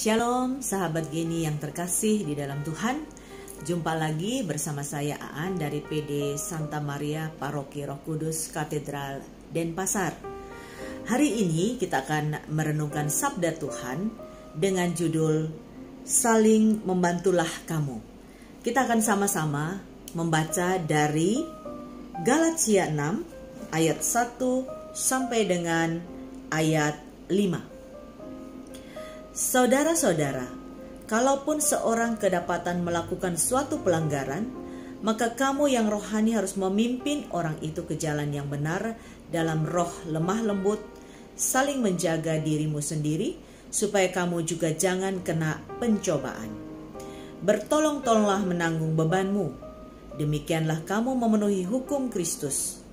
Shalom sahabat Geni yang terkasih di dalam Tuhan. Jumpa lagi bersama saya Aan dari PD Santa Maria Paroki Roh Kudus Katedral Denpasar. Hari ini kita akan merenungkan sabda Tuhan dengan judul Saling Membantulah Kamu. Kita akan sama-sama membaca dari Galatia 6 ayat 1 sampai dengan ayat 5. Saudara-saudara, kalaupun seorang kedapatan melakukan suatu pelanggaran, maka kamu yang rohani harus memimpin orang itu ke jalan yang benar dalam roh lemah lembut, saling menjaga dirimu sendiri, supaya kamu juga jangan kena pencobaan. Bertolong-tolonglah menanggung bebanmu, demikianlah kamu memenuhi hukum Kristus.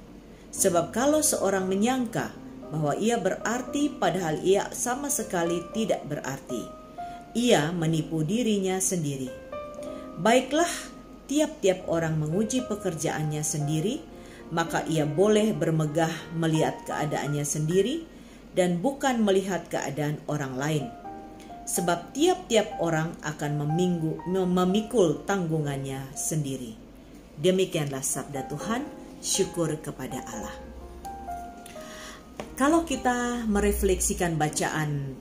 Sebab kalau seorang menyangka bahwa ia berarti padahal ia sama sekali tidak berarti, ia menipu dirinya sendiri. Baiklah, tiap-tiap orang menguji pekerjaannya sendiri, maka ia boleh bermegah melihat keadaannya sendiri dan bukan melihat keadaan orang lain. Sebab tiap-tiap orang akan memikul tanggungannya sendiri. Demikianlah sabda Tuhan, syukur kepada Allah. Kalau kita merefleksikan bacaan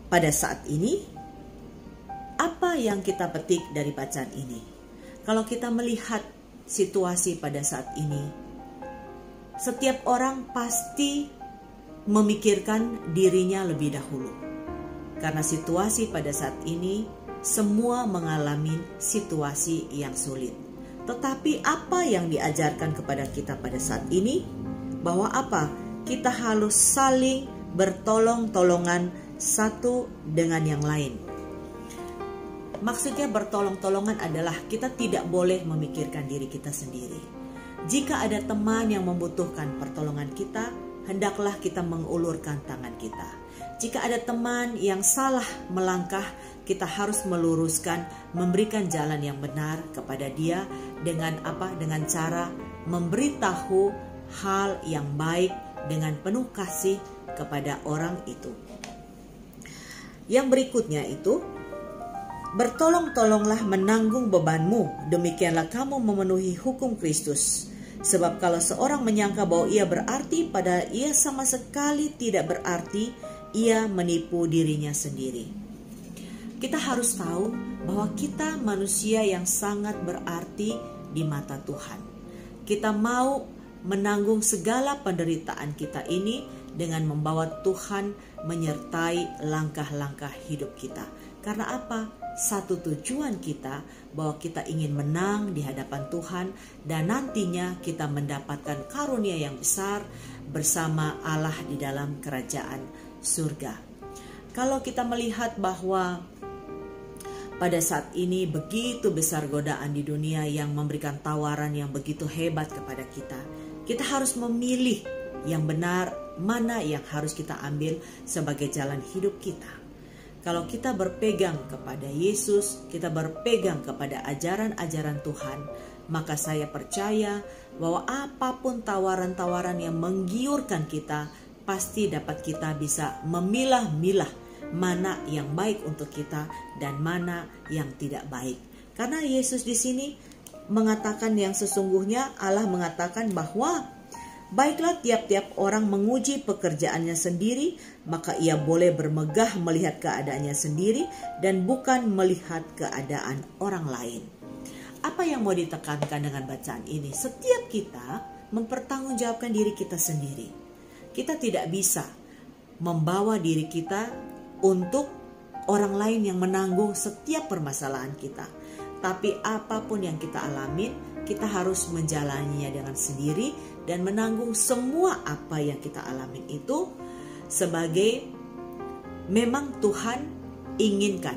pada saat ini, apa yang kita petik dari bacaan ini? Kalau kita melihat situasi pada saat ini, setiap orang pasti memikirkan dirinya lebih dahulu. Karena situasi pada saat ini, semua mengalami situasi yang sulit. Tetapi apa yang diajarkan kepada kita pada saat ini? Bahwa apa? Kita harus saling bertolong-tolongan satu dengan yang lain. Maksudnya bertolong-tolongan adalah kita tidak boleh memikirkan diri kita sendiri. Jika ada teman yang membutuhkan pertolongan kita, hendaklah kita mengulurkan tangan kita. Jika ada teman yang salah melangkah, kita harus meluruskan, memberikan jalan yang benar kepada dia dengan apa? Dengan cara memberitahu hal yang baik dengan penuh kasih kepada orang itu. Yang berikutnya itu, bertolong-tolonglah menanggung bebanmu, demikianlah kamu memenuhi hukum Kristus. Sebab kalau seorang menyangka bahwa ia berarti, padahal ia sama sekali tidak berarti, ia menipu dirinya sendiri. Kita harus tahu bahwa kita manusia yang sangat berarti di mata Tuhan. Kita mau menanggung segala penderitaan kita ini dengan membawa Tuhan menyertai langkah-langkah hidup kita. Karena apa? Satu tujuan kita bahwa kita ingin menang di hadapan Tuhan dan nantinya kita mendapatkan karunia yang besar bersama Allah di dalam kerajaan surga. Kalau kita melihat bahwa pada saat ini begitu besar godaan di dunia yang memberikan tawaran yang begitu hebat kepada kita, kita harus memilih yang benar, mana yang harus kita ambil sebagai jalan hidup kita. Kalau kita berpegang kepada Yesus, kita berpegang kepada ajaran-ajaran Tuhan, maka saya percaya bahwa apapun tawaran-tawaran yang menggiurkan kita, pasti dapat kita bisa memilah-milah mana yang baik untuk kita dan mana yang tidak baik. Karena Yesus di sini mengatakan yang sesungguhnya, Allah mengatakan bahwa baiklah tiap-tiap orang menguji pekerjaannya sendiri, maka ia boleh bermegah melihat keadaannya sendiri dan bukan melihat keadaan orang lain. Apa yang mau ditekankan dengan bacaan ini? Setiap kita mempertanggungjawabkan diri kita sendiri. Kita tidak bisa membawa diri kita untuk orang lain yang menanggung setiap permasalahan kita. Tapi apapun yang kita alamin, kita harus menjalaninya dengan sendiri dan menanggung semua apa yang kita alamin itu sebagai memang Tuhan inginkan.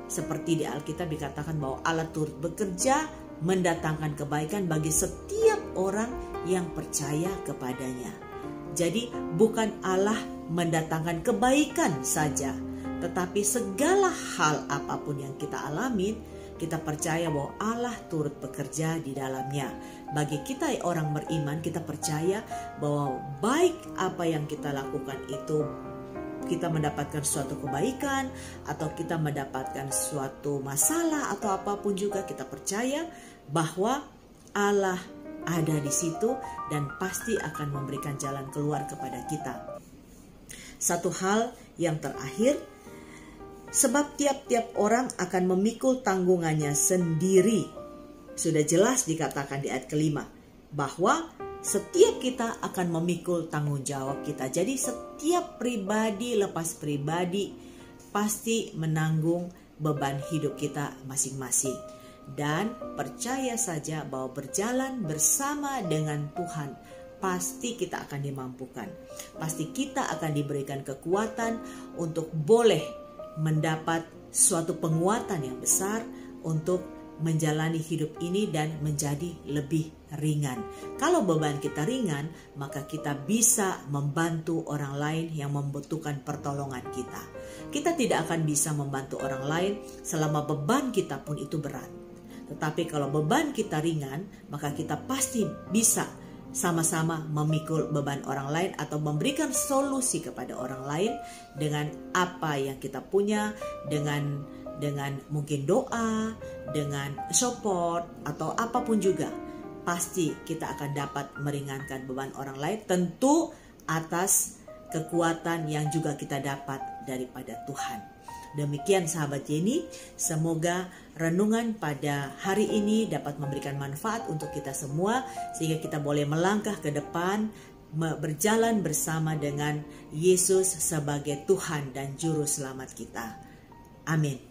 Seperti di Alkitab dikatakan bahwa Allah turut bekerja mendatangkan kebaikan bagi setiap orang yang percaya kepadanya. Jadi bukan Allah mendatangkan kebaikan saja, tetapi segala hal apapun yang kita alamin, kita percaya bahwa Allah turut bekerja di dalamnya. Bagi kita orang beriman, kita percaya bahwa baik apa yang kita lakukan itu kita mendapatkan suatu kebaikan atau kita mendapatkan suatu masalah atau apapun juga, kita percaya bahwa Allah ada di situ dan pasti akan memberikan jalan keluar kepada kita. Satu hal yang terakhir, sebab tiap-tiap orang akan memikul tanggungannya sendiri. Sudah jelas dikatakan di ayat kelima bahwa setiap kita akan memikul tanggung jawab kita. Jadi setiap pribadi lepas pribadi pasti menanggung beban hidup kita masing-masing. Dan percaya saja bahwa berjalan bersama dengan Tuhan pasti kita akan dimampukan. Pasti kita akan diberikan kekuatan untuk boleh mendapat suatu penguatan yang besar untuk menjalani hidup ini dan menjadi lebih ringan. Kalau beban kita ringan, maka kita bisa membantu orang lain yang membutuhkan pertolongan kita. Kita tidak akan bisa membantu orang lain selama beban kita pun itu berat. Tetapi kalau beban kita ringan, maka kita pasti bisa sama-sama memikul beban orang lain atau memberikan solusi kepada orang lain dengan apa yang kita punya, dengan mungkin doa, dengan support atau apapun juga. Pasti kita akan dapat meringankan beban orang lain, tentu atas kekuatan yang juga kita dapat daripada Tuhan. Demikian sahabat Jenny, semoga renungan pada hari ini dapat memberikan manfaat untuk kita semua sehingga kita boleh melangkah ke depan, berjalan bersama dengan Yesus sebagai Tuhan dan Juru Selamat kita. Amin.